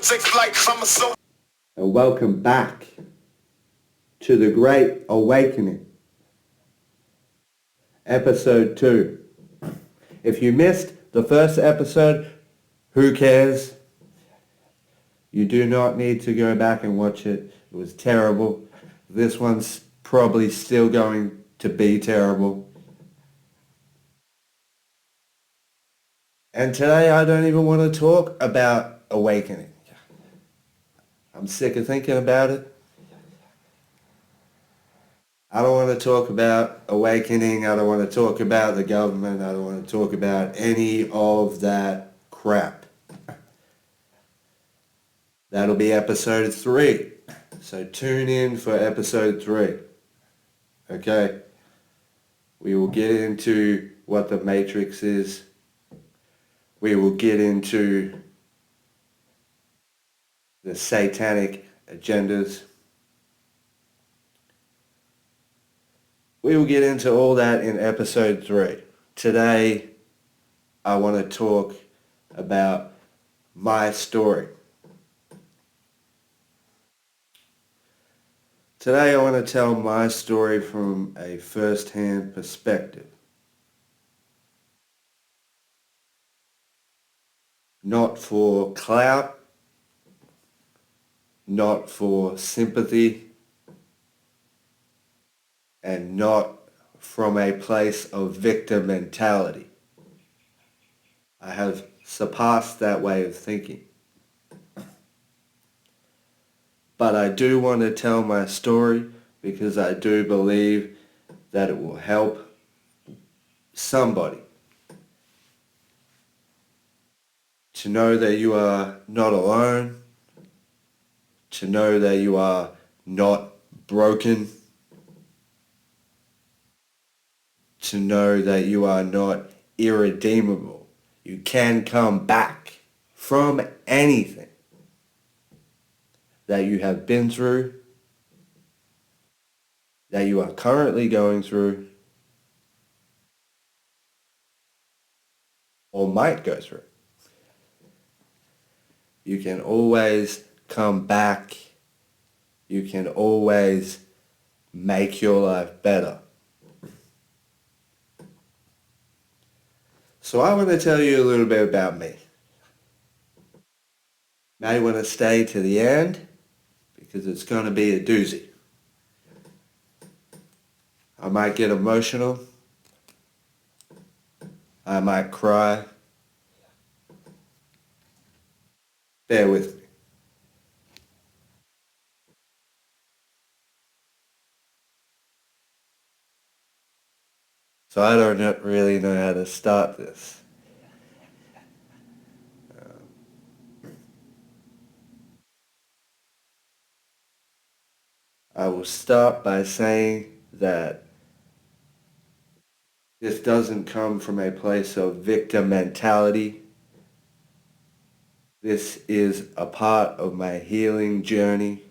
Take flight, I'm a soul. And welcome back to the Great Awakening, episode 2. If you missed the first episode, who cares? You do not need to go back and watch it. It was terrible. This one's probably still going to be terrible. And today I don't even want to talk about awakening. I'm sick of thinking about it. I don't want to talk about awakening. I don't want to talk about the government. I don't want to talk about any of that crap. That'll be episode 3. So tune in for episode 3. Okay? We will get into what the Matrix is. We will get into the satanic agendas. We will get into all that in episode 3. Today, I want to talk about my story. Today, I want to tell my story from a first-hand perspective. Not for clout, not for sympathy, and not from a place of victim mentality. I have surpassed that way of thinking. But I do want to tell my story because I do believe that it will help somebody to know that you are not alone, to know that you are not broken, to know that you are not irredeemable. You can come back from anything that you have been through, that you are currently going through, or might go through. You can always come back. You can always make your life better. So I want to tell you a little bit about me. May want to stay to the end because it's going to be a doozy. I might get emotional. I might cry. Bear with me. So I don't really know how to start this. I will start by saying that this doesn't come from a place of victim mentality. This is a part of my healing journey.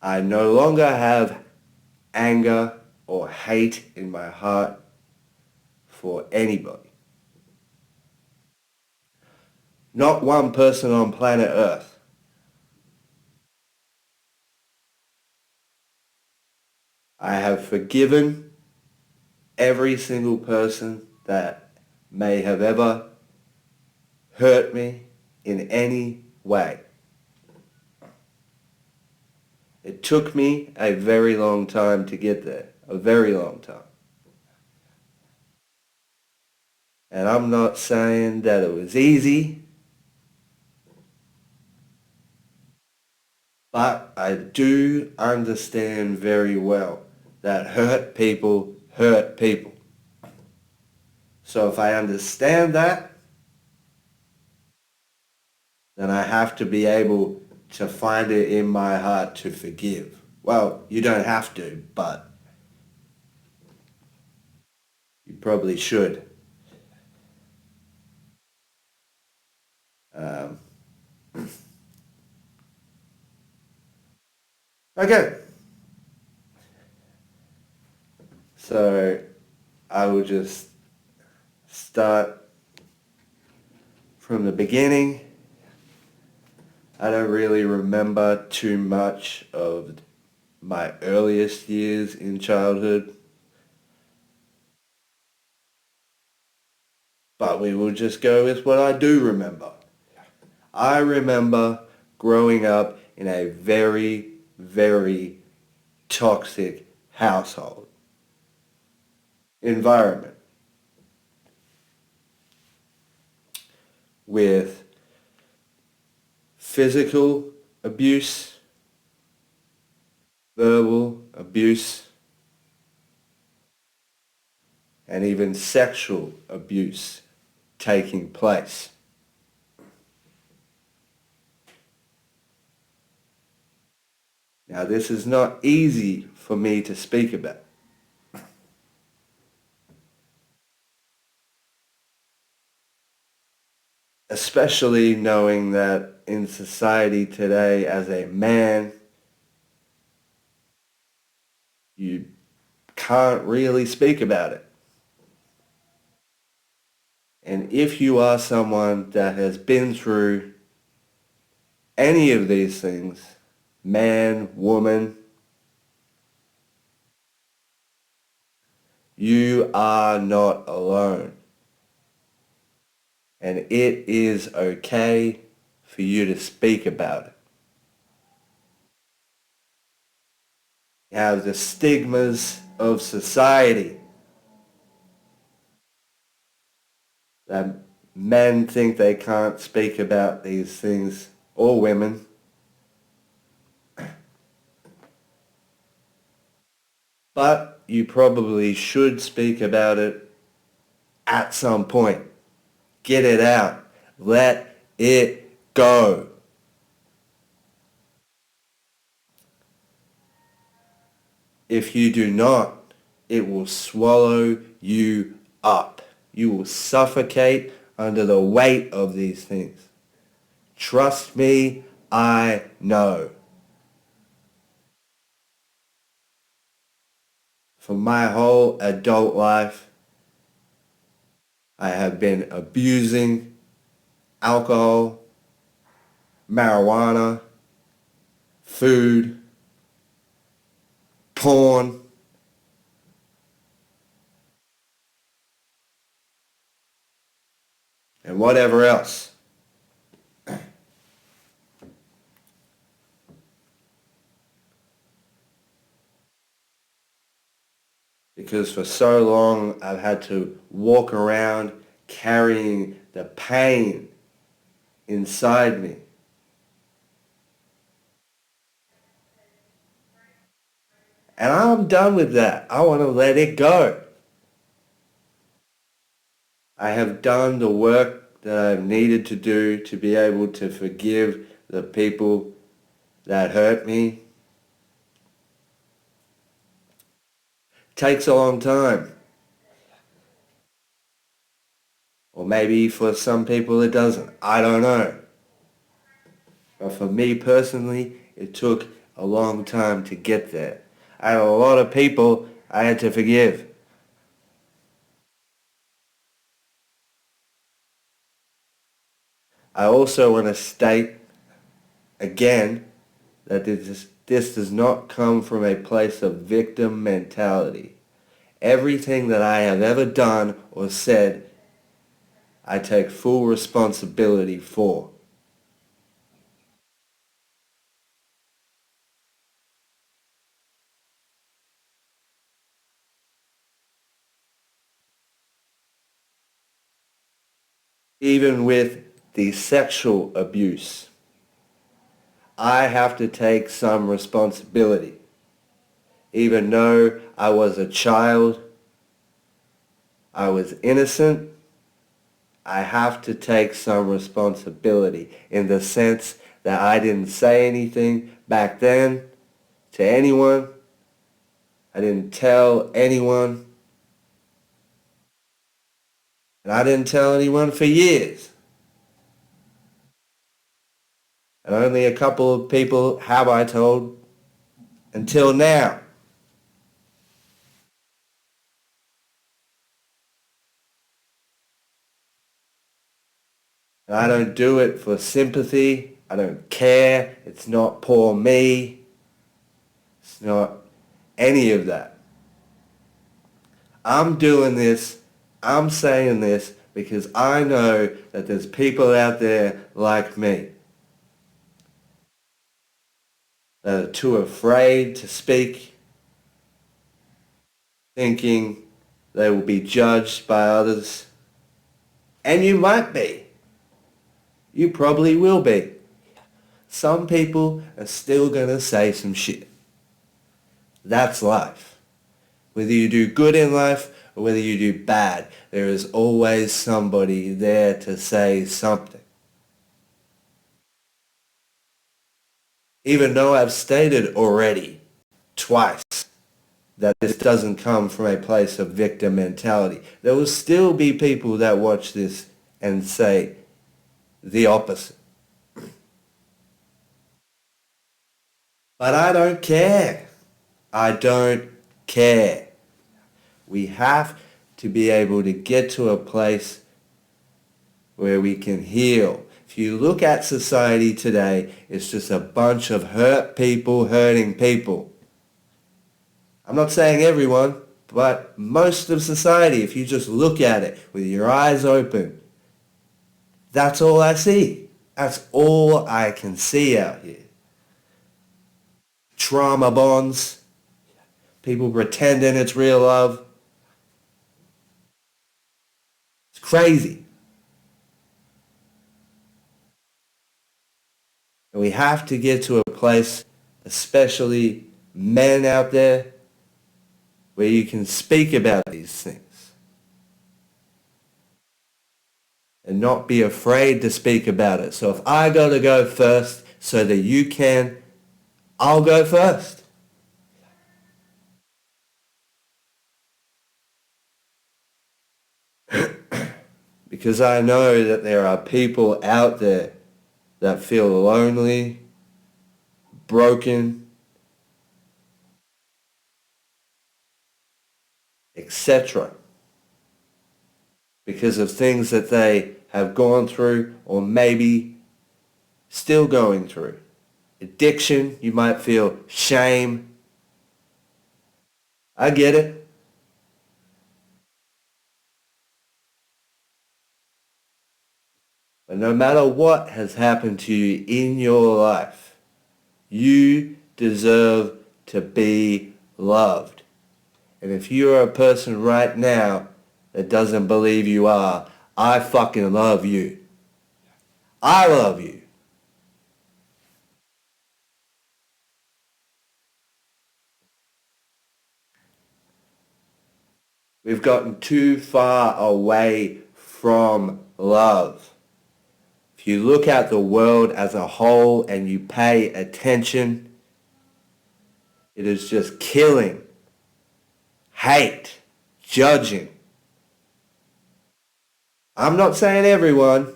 I no longer have anger or hate in my heart for anybody. Not one person on planet Earth. I have forgiven every single person that may have ever hurt me in any way. It took me a very long time to get there. A very long time. And I'm not saying that it was easy, but I do understand very well that hurt people hurt people. So if I understand that, then I have to be able to find it in my heart to forgive. Well, you don't have to, but you probably should. Um, okay. So I will just start from the beginning. I don't really remember too much of my earliest years in childhood, but we will just go with what I do remember. I remember growing up in a very, very toxic household environment with physical abuse, verbal abuse, and even sexual abuse taking place. Now, this is not easy for me to speak about, especially knowing that in society today, as a man, you can't really speak about it. And if you are someone that has been through any of these things, man, woman, you are not alone. And it is okay for you to speak about it. Now, the stigmas of society that men think they can't speak about these things, or women, but you probably should speak about it at some point. Get it out. Let it go. If you do not, it will swallow you up. You will suffocate under the weight of these things. Trust me, I know. For my whole adult life, I have been abusing alcohol, marijuana, food, porn, and whatever else. Because for so long I've had to walk around carrying the pain inside me. And I'm done with that. I want to let it go. I have done the work that I've needed to do to be able to forgive the people that hurt me. Takes a long time. Or maybe for some people it doesn't. I don't know. But for me personally, it took a long time to get there. I had a lot of people I had to forgive. I also want to state again that this does not come from a place of victim mentality. Everything that I have ever done or said, I take full responsibility for. Even with the sexual abuse, I have to take some responsibility. Even though I was a child, I was innocent, I have to take some responsibility in the sense that I didn't say anything back then to anyone. I didn't tell anyone. And I didn't tell anyone for years. And only a couple of people have I told until now. And I don't do it for sympathy. I don't care. It's not poor me. It's not any of that. I'm doing this, I'm saying this because I know that there's people out there like me that are too afraid to speak, thinking they will be judged by others. And you might be. You probably will be. Some people are still going to say some shit. That's life. Whether you do good in life or whether you do bad, there is always somebody there to say something. Even though I've stated already twice that this doesn't come from a place of victim mentality, there will still be people that watch this and say the opposite. But I don't care. I don't care. We have to be able to get to a place where we can heal. If you look at society today, it's just a bunch of hurt people hurting people. I'm not saying everyone, but most of society, if you just look at it with your eyes open, that's all I see. That's all I can see out here. Trauma bonds, people pretending it's real love. It's crazy. And we have to get to a place, especially men out there, where you can speak about these things and not be afraid to speak about it. So if I got to go first so that you can, I'll go first. Because I know that there are people out there that feel lonely, broken, etc. because of things that they have gone through or maybe still going through. Addiction, you might feel shame. I get it. But no matter what has happened to you in your life, you deserve to be loved. And if you're a person right now that doesn't believe you are, I fucking love you. I love you. We've gotten too far away from love. If you look at the world as a whole and you pay attention, it is just killing, hate, judging. I'm not saying everyone.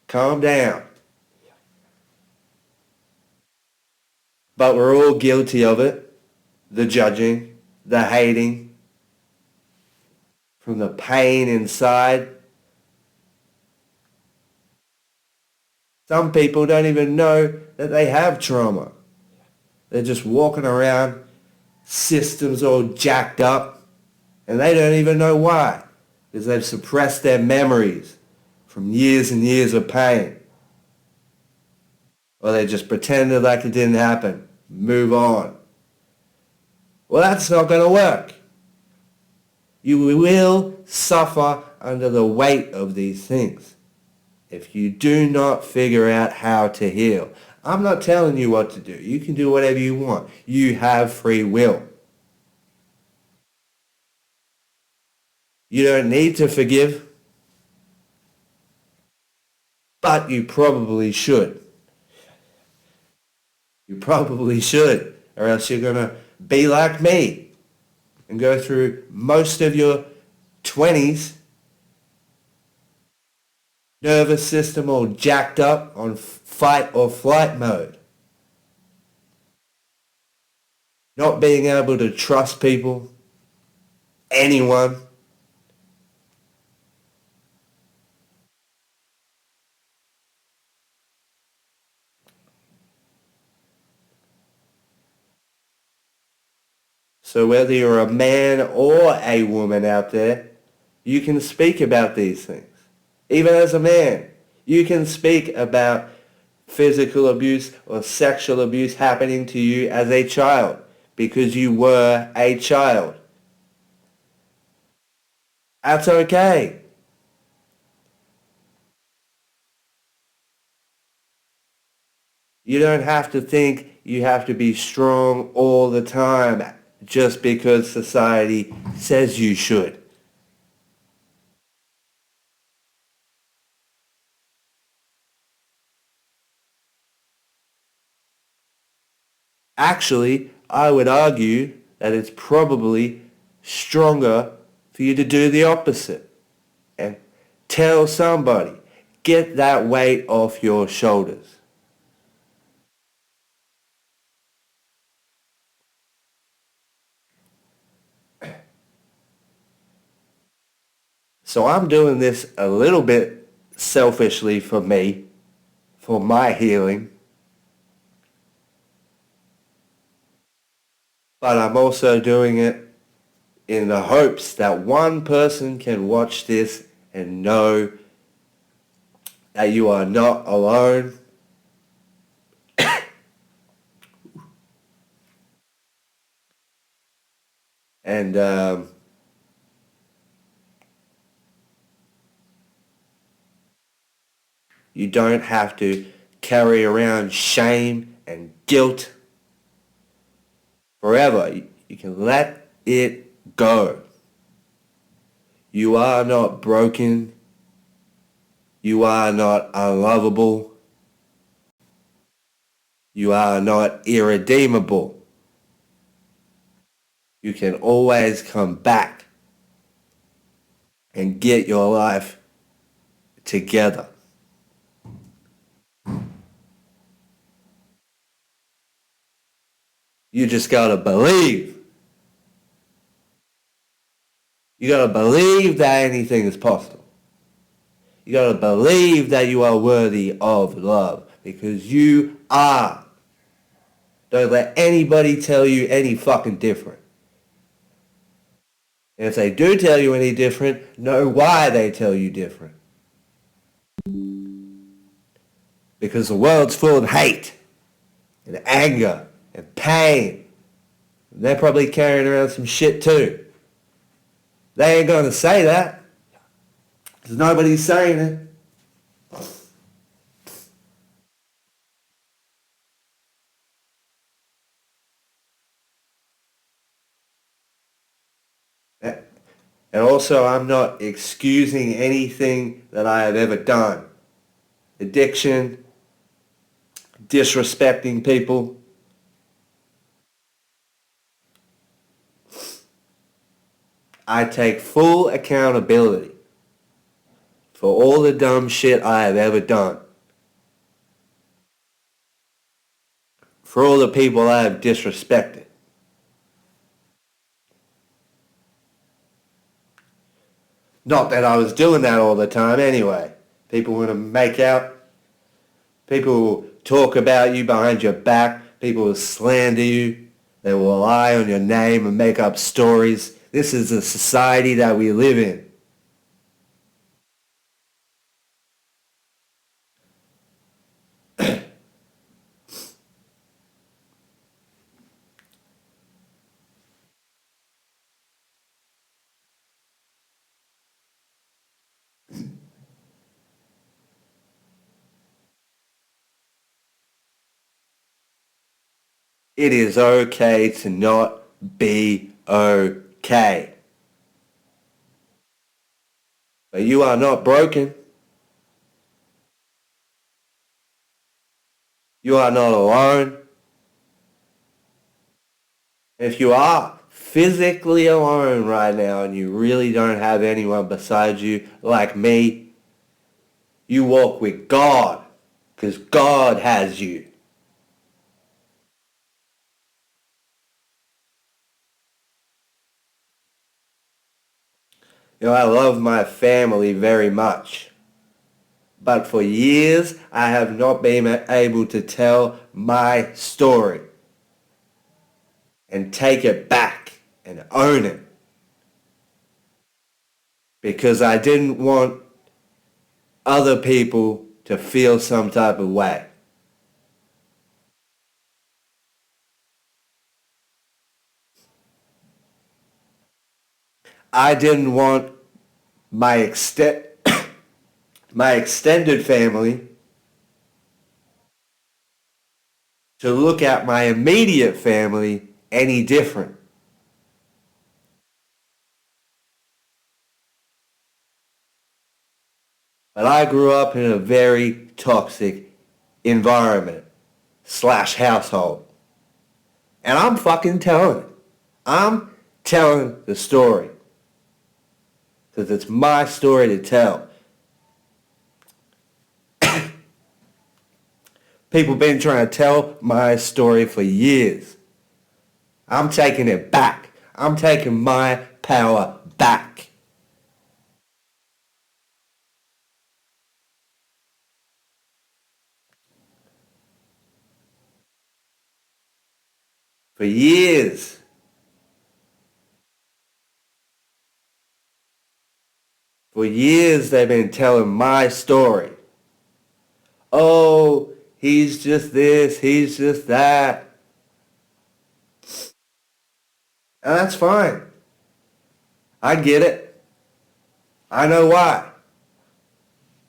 Calm down. But we're all guilty of it. The judging, the hating, from the pain inside. Some people don't even know that they have trauma. They're just walking around, systems all jacked up, and they don't even know why, because they've suppressed their memories from years and years of pain. Or they just pretended like it didn't happen. Move on. Well, that's not going to work. You will suffer under the weight of these things if you do not figure out how to heal. I'm not telling you what to do. You can do whatever you want. You have free will. You don't need to forgive, but you probably should. You probably should, or else you're going to be like me and go through most of your 20s, nervous system all jacked up on fight or flight mode. Not being able to trust people, anyone. So whether you're a man or a woman out there, you can speak about these things. Even as a man, you can speak about physical abuse or sexual abuse happening to you as a child because you were a child. That's okay. You don't have to think you have to be strong all the time just because society says you should. Actually, I would argue that it's probably stronger for you to do the opposite and tell somebody, get that weight off your shoulders. So I'm doing this a little bit selfishly for me, for my healing, but I'm also doing it in the hopes that one person can watch this and know that you are not alone. And you don't have to carry around shame and guilt forever. You can let it go. You are not broken. You are not unlovable. You are not irredeemable. You can always come back and get your life together. You just gotta believe. You gotta believe that anything is possible. You gotta believe that you are worthy of love because you are. Don't let anybody tell you any fucking different. And if they do tell you any different, know why they tell you different. Because the world's full of hate and anger and pain. And they're probably carrying around some shit too. They ain't gonna say that. Because nobody's saying it. And also, I'm not excusing anything that I have ever done. Addiction, disrespecting people. I take full accountability for all the dumb shit I have ever done. For all the people I have disrespected. Not that I was doing that all the time anyway. People want to make out. People will talk about you behind your back. People will slander you. They will lie on your name and make up stories. This is the society that we live in. It is okay to not be okay. But you are not broken. You are not alone. If you are physically alone right now and you really don't have anyone beside you like me, you walk with God because God has you. You know, I love my family very much. But for years, I have not been able to tell my story and take it back. and own it. Because I didn't want other people to feel some type of way. I didn't want my my extended family to look at my immediate family any different. But I grew up in a very toxic environment slash household. And I'm fucking telling it. I'm telling the story. Because it's my story to tell. People been trying to tell my story for years. I'm taking it back. I'm taking my power back. For years. For years they've been telling my story. Oh, he's just this, he's just that. And that's fine. I get it. I know why.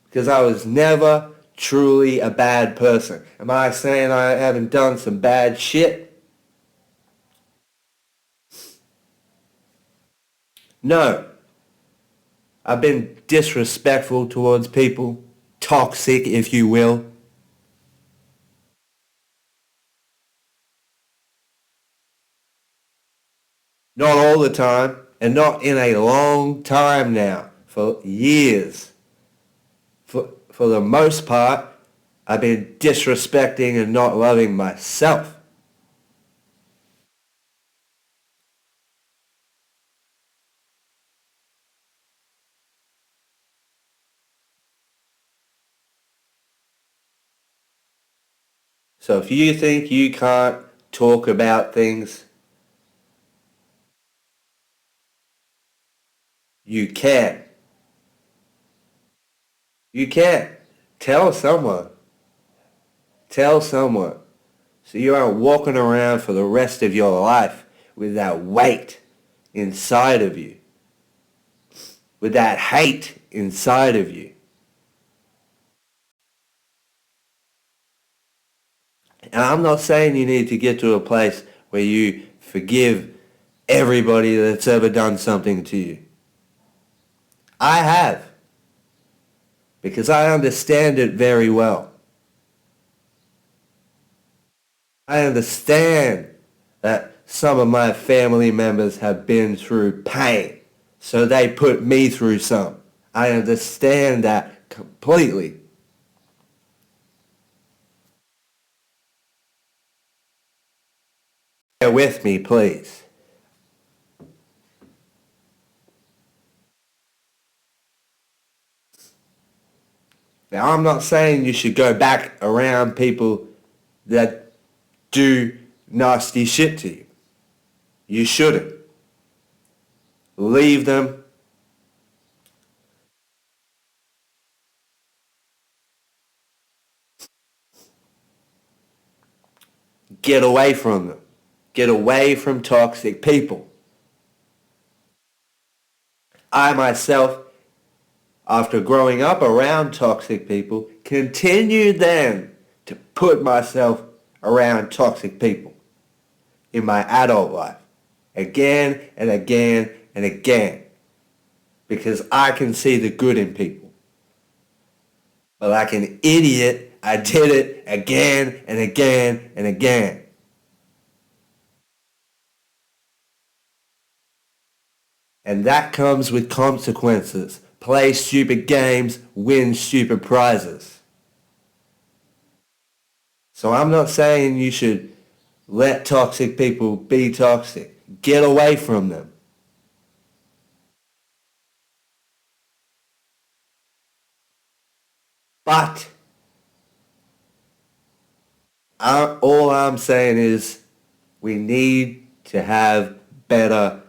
Because I was never truly a bad person. Am I saying I haven't done some bad shit? No. I've been disrespectful towards people. Toxic, if you will. Not all the time, and not in a long time now. For years. For the most part, I've been disrespecting and not loving myself. So if you think you can't talk about things, you can. You can. Tell someone. Tell someone. So you aren't walking around for the rest of your life with that weight inside of you. With that hate inside of you. And I'm not saying you need to get to a place where you forgive everybody that's ever done something to you. I have. Because I understand it very well. I understand that some of my family members have been through pain, so they put me through some. I understand that completely. Bear with me, please. Now, I'm not saying you should go back around people that do nasty shit to you. You shouldn't. Leave them. Get away from them. Get away from toxic people. I myself, after growing up around toxic people, continued then to put myself around toxic people in my adult life. Again and again and again. Because I can see the good in people. But like an idiot, I did it again and again and again. And that comes with consequences. Play stupid games, win stupid prizes. So I'm not saying you should let toxic people be toxic. Get away from them. But all I'm saying is we need to have better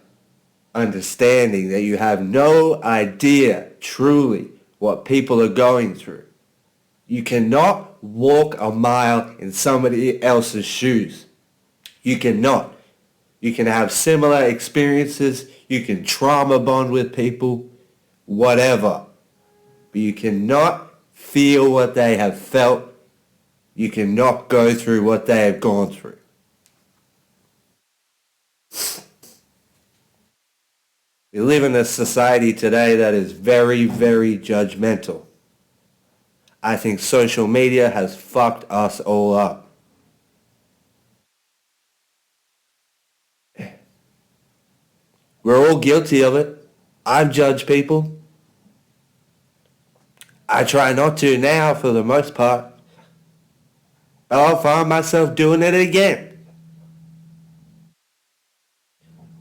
understanding that you have no idea truly what people are going through. You cannot walk a mile in somebody else's shoes. You cannot. You can have similar experiences. You can trauma bond with people, whatever. But you cannot feel what they have felt. You cannot go through what they have gone through. We live in a society today that is very, very judgmental. I think social media has fucked us all up. We're all guilty of it. I judge people. I try not to now for the most part. But I'll find myself doing it again.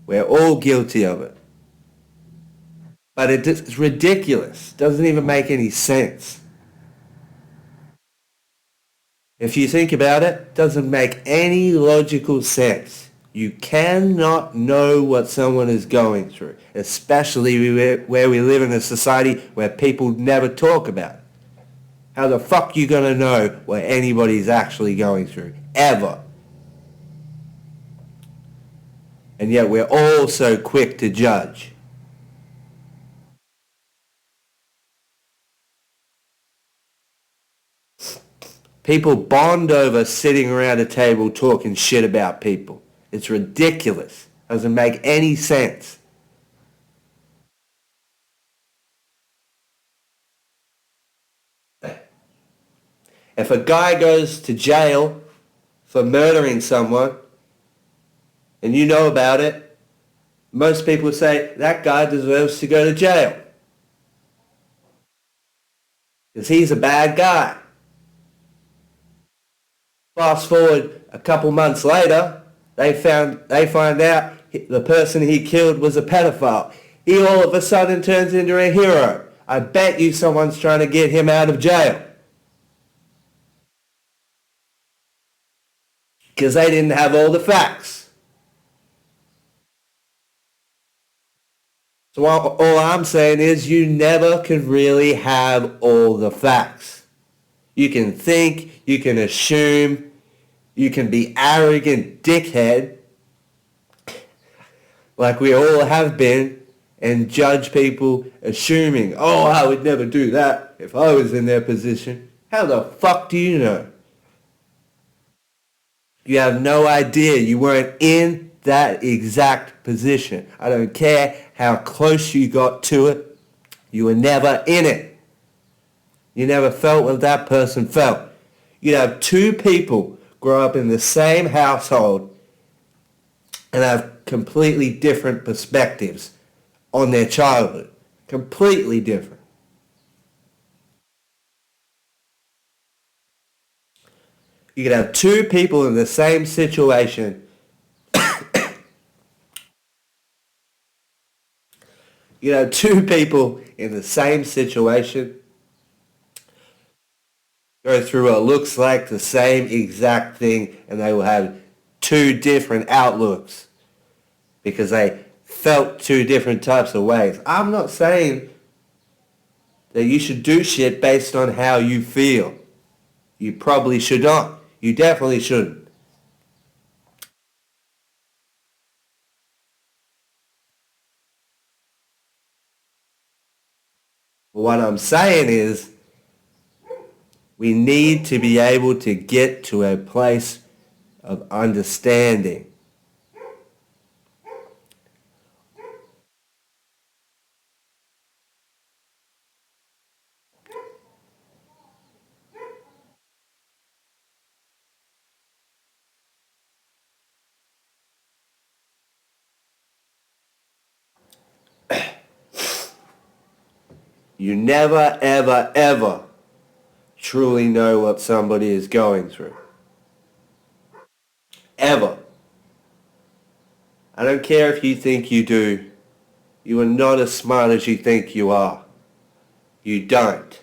We're all guilty of it. But it's ridiculous. Doesn't even make any sense. If you think about it, it doesn't make any logical sense. You cannot know what someone is going through, especially where we live in a society where people never talk about it. How the fuck are you going to know what anybody's actually going through? Ever. And yet we're all so quick to judge. People bond over sitting around a table talking shit about people. It's ridiculous. Doesn't make any sense. If a guy goes to jail for murdering someone and you know about it, most people say that guy deserves to go to jail because he's a bad guy. Fast forward a couple months later, they find out the person he killed was a pedophile. He all of a sudden turns into a hero. I bet you someone's trying to get him out of jail. Because they didn't have all the facts. So all I'm saying is you never can really have all the facts. You can think, you can assume, you can be arrogant dickhead, like we all have been, and judge people assuming, oh, I would never do that if I was in their position. How the fuck do you know? You have no idea. You weren't in that exact position. I don't care how close you got to it. You were never in it. You never felt what that person felt. You'd have two people grow up in the same household and have completely different perspectives on their childhood. Completely different. You could have two people in the same situation. You could have two people in the same situation go through what looks like the same exact thing, and they will have two different outlooks because they felt two different types of ways. I'm not saying that you should do shit based on how you feel. You probably should not. You definitely shouldn't. What I'm saying is we need to be able to get to a place of understanding. You never, ever, ever truly know what somebody is going through. Ever. I don't care if you think you do. You are not as smart as you think you are. You don't.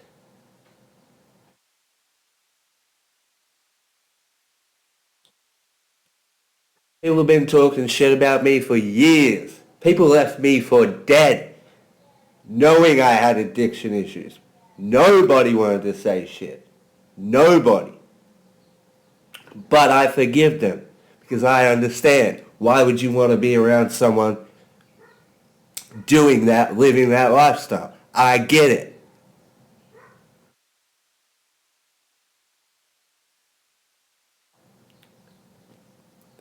People have been talking shit about me for years. People left me for dead, knowing I had addiction issues. Nobody wanted to say shit. Nobody. But I forgive them because I understand. Why would you want to be around someone doing that, living that lifestyle? I get it.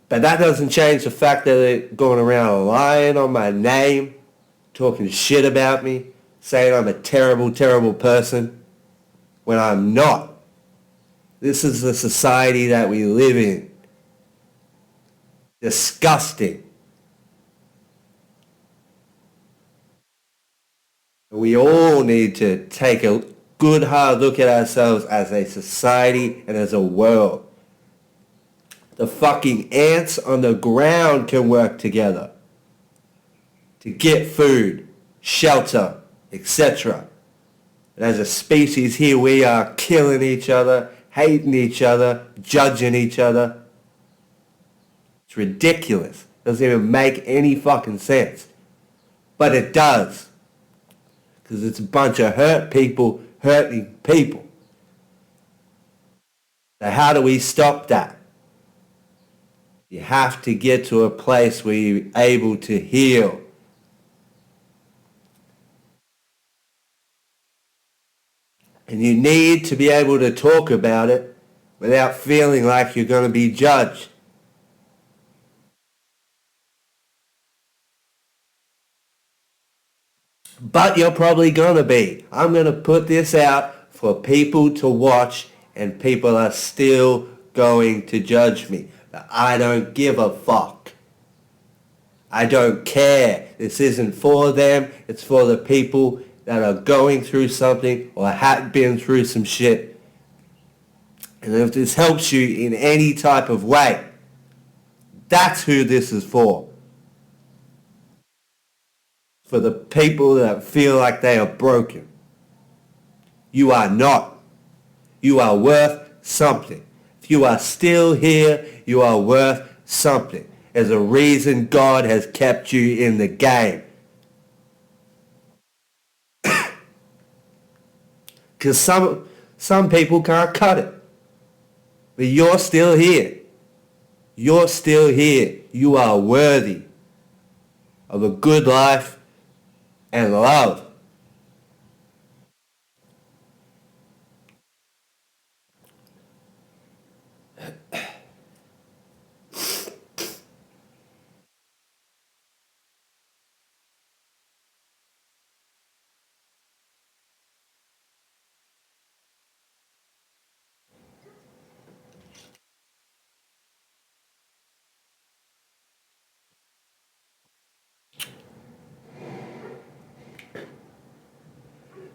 But that doesn't change the fact that they're going around lying on my name, talking shit about me, saying I'm a terrible, terrible person when I'm not. This is the society that we live in. Disgusting. We all need to take a good hard look at ourselves as a society and as a world. The fucking ants on the ground can work together to get food, shelter, etc. And as a species here, we are killing each other, hating each other, judging each other. It's ridiculous. Doesn't even make any fucking sense. But it does. Because it's a bunch of hurt people hurting people. So how do we stop that? You have to get to a place where you're able to heal. And you need to be able to talk about it without feeling like you're going to be judged. But you're probably going to be. I'm going to put this out for people to watch, and people are still going to judge me. But I don't give a fuck. I don't care. This isn't for them. It's for the people that are going through something or have been through some shit. And if this helps you in any type of way, that's who this is for. For the people that feel like they are broken. You are not. You are worth something. If you are still here, you are worth something. There's a reason God has kept you in the game. Because some people can't cut it. But you're still here. You're still here. You are worthy of a good life and love.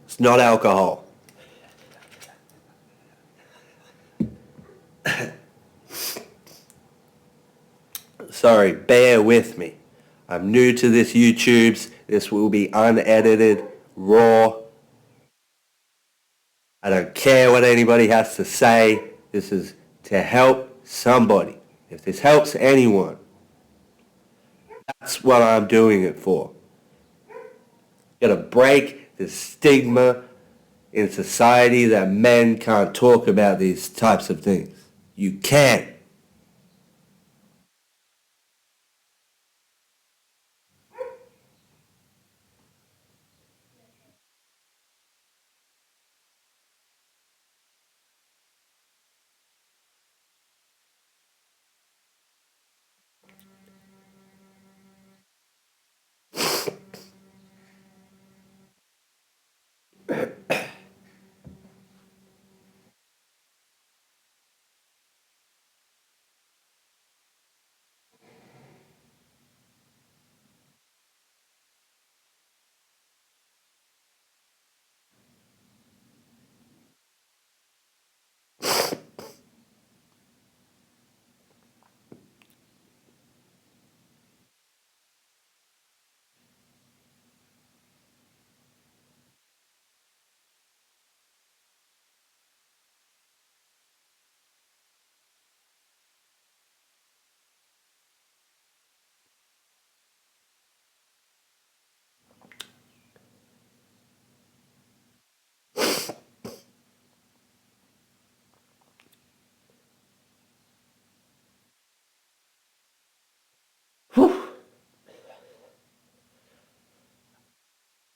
It's not alcohol. Sorry, bear with me. I'm new to this YouTubes. This will be unedited, raw. I don't care what anybody has to say. This is to help somebody. If this helps anyone, that's what I'm doing it for. Gotta break the stigma in society that men can't talk about these types of things. You can.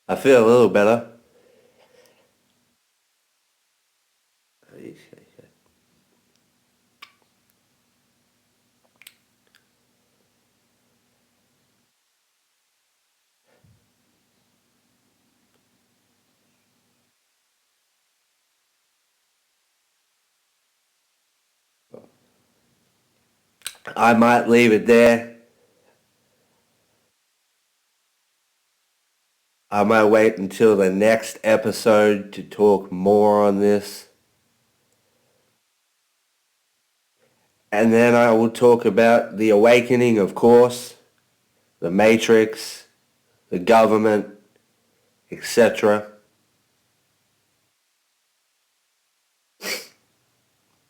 I feel a little better. I might leave it there. I might wait until the next episode to talk more on this. And then I will talk about the awakening, of course, the Matrix, the government, etc.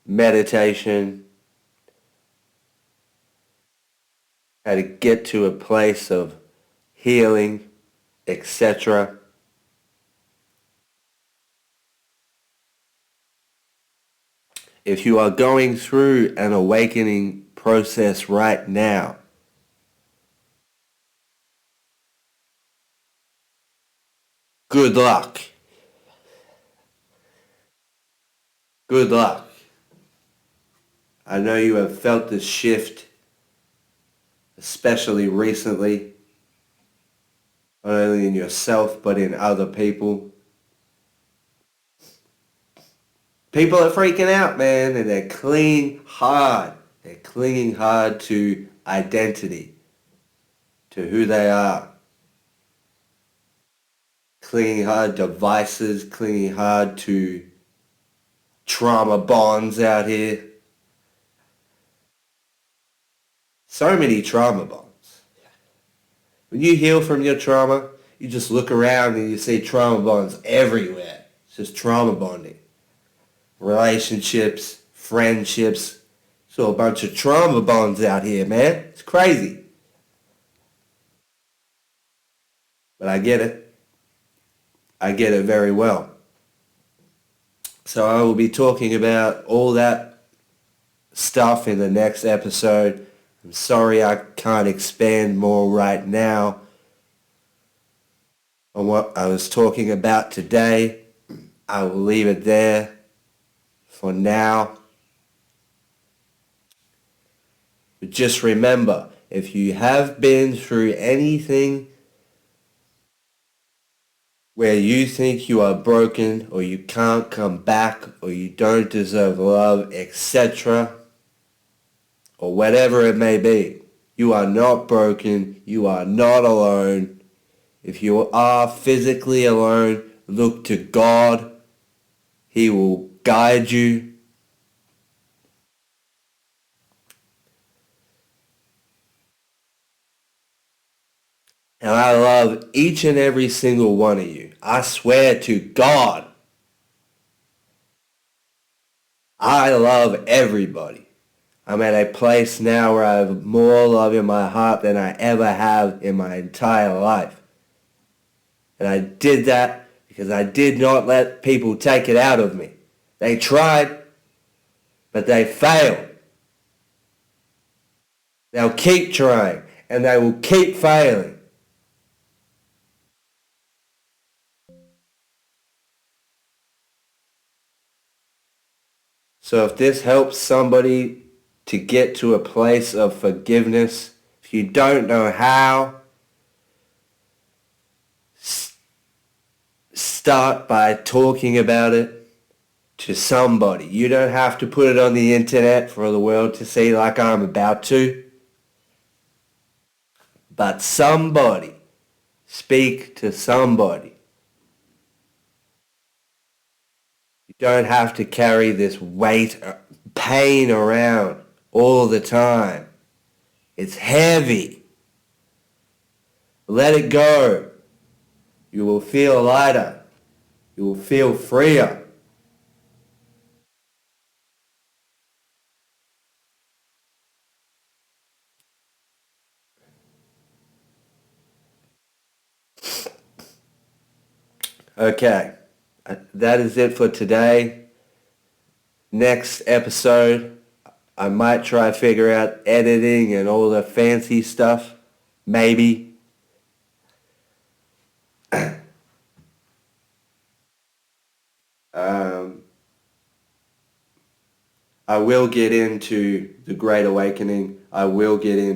Meditation, how to get to a place of healing, etc. If you are going through an awakening process right now, good luck. Good luck. I know you have felt this shift, especially recently, not only in yourself, but in other people. People are freaking out, man, and they're clinging hard. They're clinging hard to identity, to who they are. Clinging hard to vices, clinging hard to trauma bonds out here. So many trauma bonds. When you heal from your trauma, you just look around and you see trauma bonds everywhere. It's just trauma bonding. Relationships, friendships. So a bunch of trauma bonds out here, man. It's crazy. But I get it. I get it very well. So I will be talking about all that stuff in the next episode. I'm sorry I can't expand more right now on what I was talking about today. I will leave it there for now. But just remember, if you have been through anything where you think you are broken or you can't come back or you don't deserve love, etc., or whatever it may be, you are not broken, you are not alone. If you are physically alone, look to God. He will guide you. And I love each and every single one of you. I swear to God, I love everybody. I'm at a place now where I have more love in my heart than I ever have in my entire life. And I did that because I did not let people take it out of me. They tried, but they failed. They'll keep trying, and they will keep failing. So if this helps somebody to get to a place of forgiveness, if you don't know how, start by talking about it to somebody. You don't have to put it on the internet for the world to see like I'm about to. But somebody, speak to somebody. You don't have to carry this weight, pain around all the time. It's heavy. Let it go. You will feel lighter. You will feel freer. Okay, that is it for today. Next episode, I might try to figure out editing and all the fancy stuff. Maybe. Um, I will get into the Great Awakening. I will get in